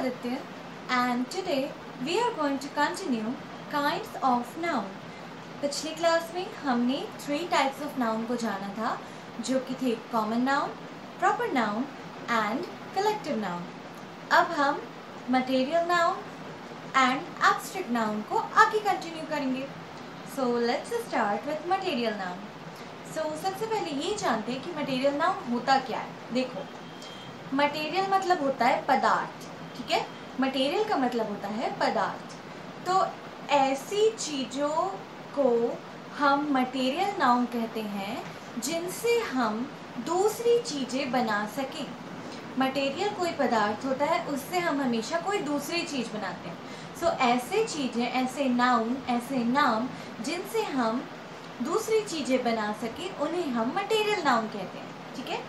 Aditya and today we are going to continue kinds of noun. पिछली class में हमने 3 types of noun को जाना था जो कि थे common noun, proper noun and collective noun. अब हम material noun and abstract noun को आगे कंटिन्यू करेंगे. So let's start with material noun. So सबसे पहले ये जानते हैं कि मटेरियल नाउन होता क्या है. देखो, मटेरियल मतलब होता है पदार्थ, ठीक है. मटेरियल का मतलब होता है पदार्थ. तो ऐसी चीज़ों को हम मटेरियल नाउन कहते हैं जिनसे हम दूसरी चीज़ें बना सकें. मटेरियल कोई पदार्थ होता है, उससे हम हमेशा कोई दूसरी चीज़ बनाते हैं. सो ऐसे चीज़ें, ऐसे नाउन, ऐसे नाम जिनसे हम दूसरी चीज़ें बना सकें उन्हें हम मटेरियल नाउन कहते हैं, ठीक है.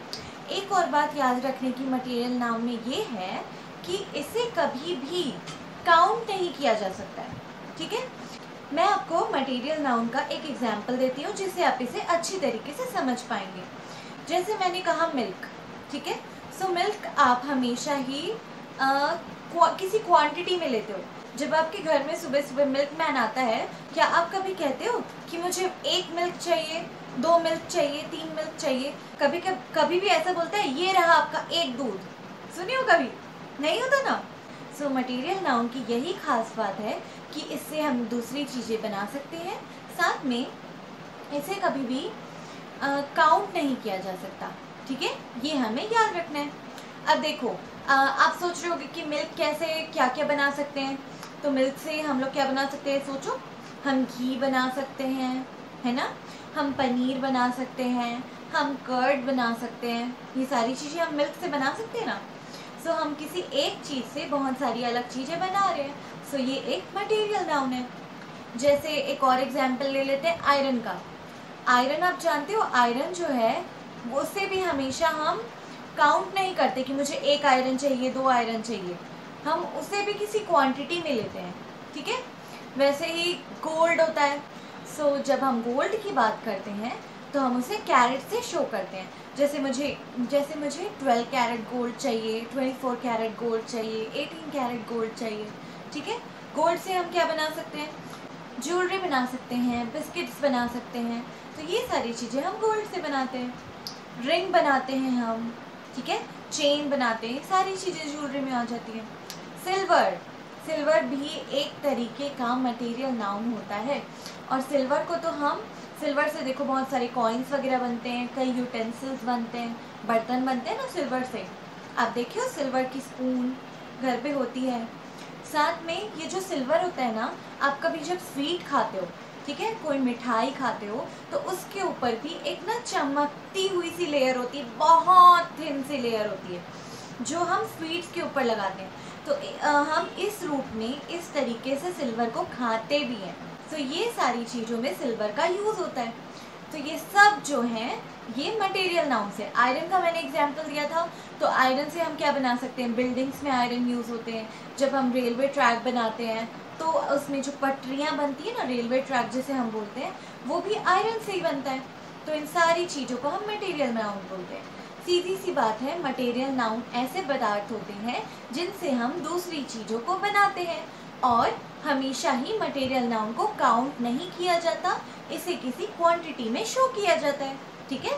एक और बात याद रखने की मटेरियल नाउन में ये है कि इसे कभी भी काउंट नहीं किया जा सकता है, ठीक है. मैं आपको मटेरियल नाउन का एक एग्जाम्पल देती हूँ जिससे आप इसे अच्छी तरीके से समझ पाएंगे. जैसे मैंने कहा मिल्क, ठीक है. सो मिल्क आप हमेशा ही किसी क्वांटिटी में लेते हो. जब आपके घर में सुबह सुबह मिल्कमैन आता है, क्या आप कभी कहते हो कि मुझे 1 मिल्क चाहिए, 2 मिल्क चाहिए, 3 मिल्क चाहिए? कभी भी ऐसा बोलता है ये रहा आपका 1 दूध? सुनिए हो कभी? नहीं होता ना. सो मटेरियल नाउन की यही खास बात है कि इससे हम दूसरी चीज़ें बना सकते हैं, साथ में इसे कभी भी काउंट नहीं किया जा सकता, ठीक है. ये हमें याद रखना है. अब देखो, आप सोच रहे होगे कि मिल्क कैसे, क्या क्या बना सकते हैं. तो मिल्क से हम लोग क्या बना सकते हैं? सोचो. हम घी बना सकते हैं, है ना. हम पनीर बना सकते हैं, हम कर्ड बना सकते हैं. ये सारी चीज़ें हम मिल्क से बना सकते हैं ना. सो हम किसी एक चीज़ से बहुत सारी अलग चीज़ें बना रहे हैं. सो ये एक मटेरियल नाउन है. जैसे एक और एग्जांपल ले लेते हैं आयरन का. आयरन आप जानते हो, आयरन जो है उससे भी हमेशा हम काउंट नहीं करते कि मुझे 1 आयरन चाहिए, 2 आयरन चाहिए. हम उसे भी किसी क्वांटिटी में लेते हैं, ठीक है. वैसे ही गोल्ड होता है. सो जब हम गोल्ड की बात करते हैं तो हम उसे कैरेट से शो करते हैं. जैसे मुझे 12 कैरेट गोल्ड चाहिए, 24 कैरेट गोल्ड चाहिए, 18 कैरेट गोल्ड चाहिए, ठीक है. गोल्ड से हम क्या बना सकते हैं? ज्वेलरी बना सकते हैं, बिस्किट्स बना सकते हैं. तो ये सारी चीज़ें हम गोल्ड से बनाते हैं. रिंग बनाते हैं हम, ठीक है. चेन बनाते हैं. सारी चीज़ें ज्वेलरी में आ जाती हैं. सिल्वर भी एक तरीके का मटेरियल नाउन होता है. और सिल्वर से देखो बहुत सारे कॉइन्स वगैरह बनते हैं, कई यूटेंसिल्स बनते हैं, बर्तन बनते हैं ना सिल्वर से. आप देखियो सिल्वर की स्पून घर पे होती है. साथ में ये जो सिल्वर होता है ना, आप कभी जब स्वीट खाते हो, ठीक है, कोई मिठाई खाते हो, तो उसके ऊपर भी एक ना चमकती हुई सी लेयर होती है, बहुत थिन सी लेयर होती है जो हम स्वीट्स के ऊपर लगाते हैं. तो हम इस रूप में, इस तरीके से सिल्वर को खाते भी हैं. तो ये सारी चीज़ों में सिल्वर का यूज़ होता है. तो ये सब जो हैं ये मटेरियल नाउन से. आयरन का मैंने एग्जांपल दिया था. तो आयरन से हम क्या बना सकते हैं? बिल्डिंग्स में आयरन यूज़ होते हैं. जब हम रेलवे ट्रैक बनाते हैं तो उसमें जो पटरियाँ बनती है ना, रेलवे ट्रैक जिसे हम बोलते हैं, वो भी आयरन से ही बनता है. तो इन सारी चीज़ों को हम मटेरियल नाउन बोलते हैं. सीधी सी बात है, मटेरियल नाउन ऐसे पदार्थ होते हैं जिनसे हम दूसरी चीज़ों को बनाते हैं. और हमेशा ही मटेरियल नाउन को काउंट नहीं किया जाता, इसे किसी क्वांटिटी में शो किया जाता है, ठीक है.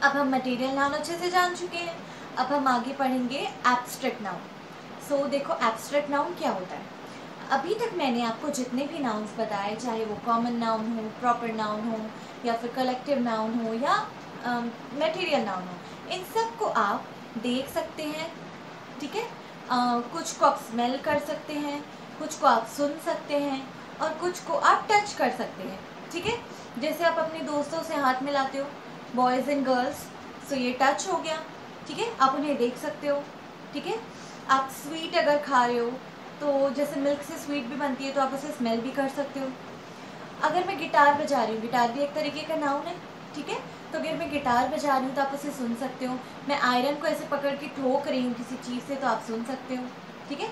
अब हम मटेरियल नाउन अच्छे से जान चुके हैं. अब हम आगे पढ़ेंगे एब्स्ट्रैक्ट नाउन. सो देखो, एब्स्ट्रैक्ट नाउन क्या होता है. अभी तक मैंने आपको जितने भी नाउन्स बताए, चाहे वो कॉमन नाउन हो, प्रॉपर नाउन हो, या फिर कलेक्टिव नाउन हो, या मटेरियल नाउन हो, इन सब को आप देख सकते हैं, ठीक है. कुछ को आप स्मेल कर सकते हैं, कुछ को आप सुन सकते हैं, और कुछ को आप टच कर सकते हैं, ठीक है. जैसे आप अपने दोस्तों से हाथ मिलाते हो, बॉयज़ एंड गर्ल्स, सो ये टच हो गया, ठीक है. आप उन्हें देख सकते हो, ठीक है. आप स्वीट अगर खा रहे हो तो जैसे मिल्क से स्वीट भी बनती है तो आप उसे स्मेल भी कर सकते हो. अगर मैं गिटार बजा रही हूँ, गिटार भी एक तरीके का नाउन है, ठीक है. तो अगर मैं गिटार बजा रही हूँ तो आप उसे सुन सकते हो. मैं आयरन को ऐसे पकड़ के ठोक रही हूँ किसी चीज़ से तो आप सुन सकते हो, ठीक है.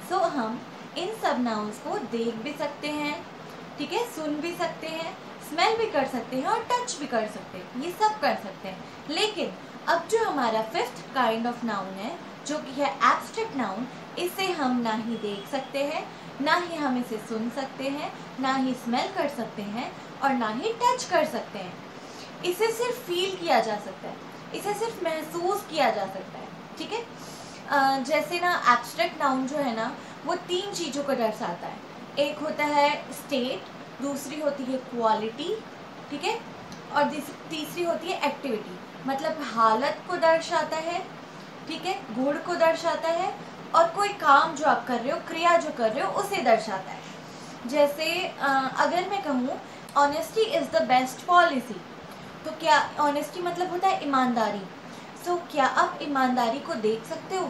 सो हम इन सब नाउन्स को देख भी सकते हैं, ठीक है, सुन भी सकते हैं, स्मेल भी कर सकते हैं और टच भी कर सकते हैं. ये सब कर सकते हैं. लेकिन अब जो हमारा 5th काइंड ऑफ नाउन है जो कि है एब्स्ट्रैक्ट नाउन, इसे हम ना ही देख सकते हैं, ना ही हम इसे सुन सकते हैं, ना ही स्मेल कर सकते हैं और ना ही टच कर सकते हैं। इसे सिर्फ फील किया जा सकता है, इसे सिर्फ महसूस किया जा सकता है। ठीक है, जैसे ना एब्स्ट्रैक्ट नाउन जो है ना वो 3 चीज़ों को दर्शाता है। एक होता है स्टेट, दूसरी होती है क्वालिटी, ठीक है, और तीसरी होती है एक्टिविटी, मतलब हालत को दर्शाता है, ठीक है, गुण को दर्शाता है और कोई काम जो आप कर रहे हो, क्रिया जो कर रहे हो उसे दर्शाता है। जैसे अगर मैं कहूँ honesty is the best policy, तो क्या ऑनेस्टी मतलब होता है ईमानदारी। सो क्या आप ईमानदारी को देख सकते हो,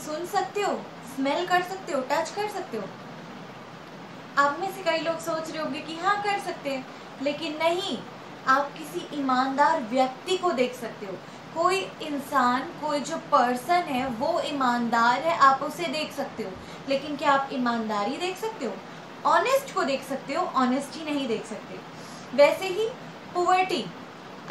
सुन सकते हो, स्मेल कर सकते हो, टच कर सकते हो? आप में से कई लोग सोच रहे होंगे कि हाँ कर सकते हैं, लेकिन नहीं, आप किसी ईमानदार व्यक्ति को देख सकते हो। कोई इंसान, कोई जो पर्सन है वो ईमानदार है, आप उसे देख सकते हो, लेकिन क्या आप ईमानदारी देख सकते हो? ऑनेस्ट को देख सकते हो, ऑनेस्टी नहीं देख सकते। वैसे ही पॉवर्टी,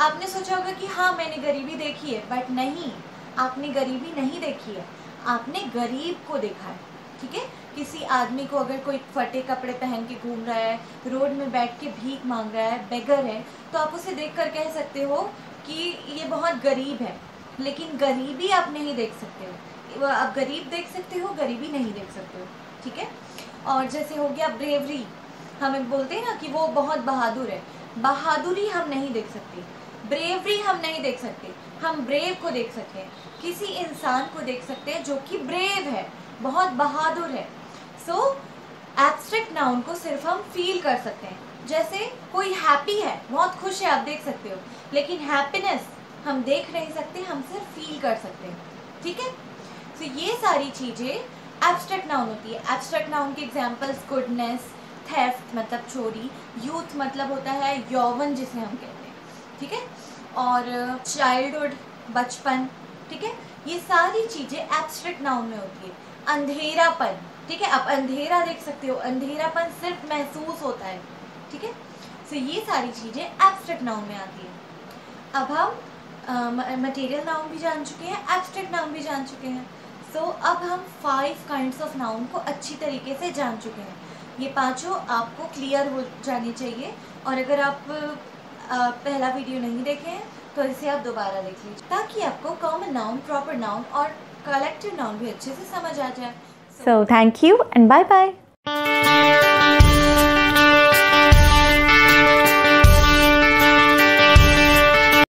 आपने सोचा होगा कि हाँ मैंने गरीबी देखी है, बट नहीं, आपने गरीबी नहीं देखी है, आपने गरीब को देखा है। ठीक है, किसी आदमी को अगर कोई फटे कपड़े पहन के घूम रहा है, रोड में बैठ के भीख मांग रहा है, बेगर है, तो आप उसे देखकर कह सकते हो कि ये बहुत गरीब है, लेकिन गरीबी आप नहीं देख सकते हो। आप गरीब देख सकते हो, गरीबी नहीं देख सकते हो। ठीक है, और जैसे हो गया ब्रेवरी, हमें बोलते हैं ना कि वो बहुत बहादुर है, बहादुरी हम नहीं देख सकते, ब्रेवरी हम नहीं देख सकते। हम ब्रेव को देख सकते हैं, किसी इंसान को देख सकते हैं जो कि ब्रेव है, बहुत बहादुर है। सो एब्स्ट्रैक्ट नाउन को सिर्फ हम फील कर सकते हैं। जैसे कोई हैप्पी है, बहुत खुश है, आप देख सकते हो, लेकिन हैप्पीनेस हम देख नहीं सकते, हम सिर्फ फील कर सकते हैं। ठीक है, सो ये सारी चीज़ें एब्स्ट्रैक्ट नाउन होती है। एब्स्ट्रैक्ट नाउन के एग्जांपल्स गुडनेस, थेफ्ट मतलब चोरी, यूथ मतलब होता है यौवन जिसे हम कहते हैं, ठीक है, और चाइल्डहुड बचपन, ठीक है, ये सारी चीज़ें एब्स्ट्रैक्ट नाउन में होती है। अंधेरापन, ठीक है, आप अंधेरा देख सकते हो, अंधेरापन सिर्फ महसूस होता है। ठीक है, सो ये सारी चीज़ें एब्स्ट्रैक्ट नाउन में आती है। अब हम मटेरियल नाउन भी जान चुके हैं, एब्स्ट्रैक्ट नाउन भी जान चुके हैं। सो अब हम 5 काइंड्स ऑफ नाउन को अच्छी तरीके से जान चुके हैं। ये पांचों आपको क्लियर हो जानी चाहिए, और अगर आप पहला वीडियो नहीं देखे हैं तो इसे आप दोबारा देख लीजिए, ताकि आपको कॉमन नाउन, प्रॉपर नाउन और कलेक्टिव नाउन भी अच्छे से समझ आ जाए। So thank you and bye bye.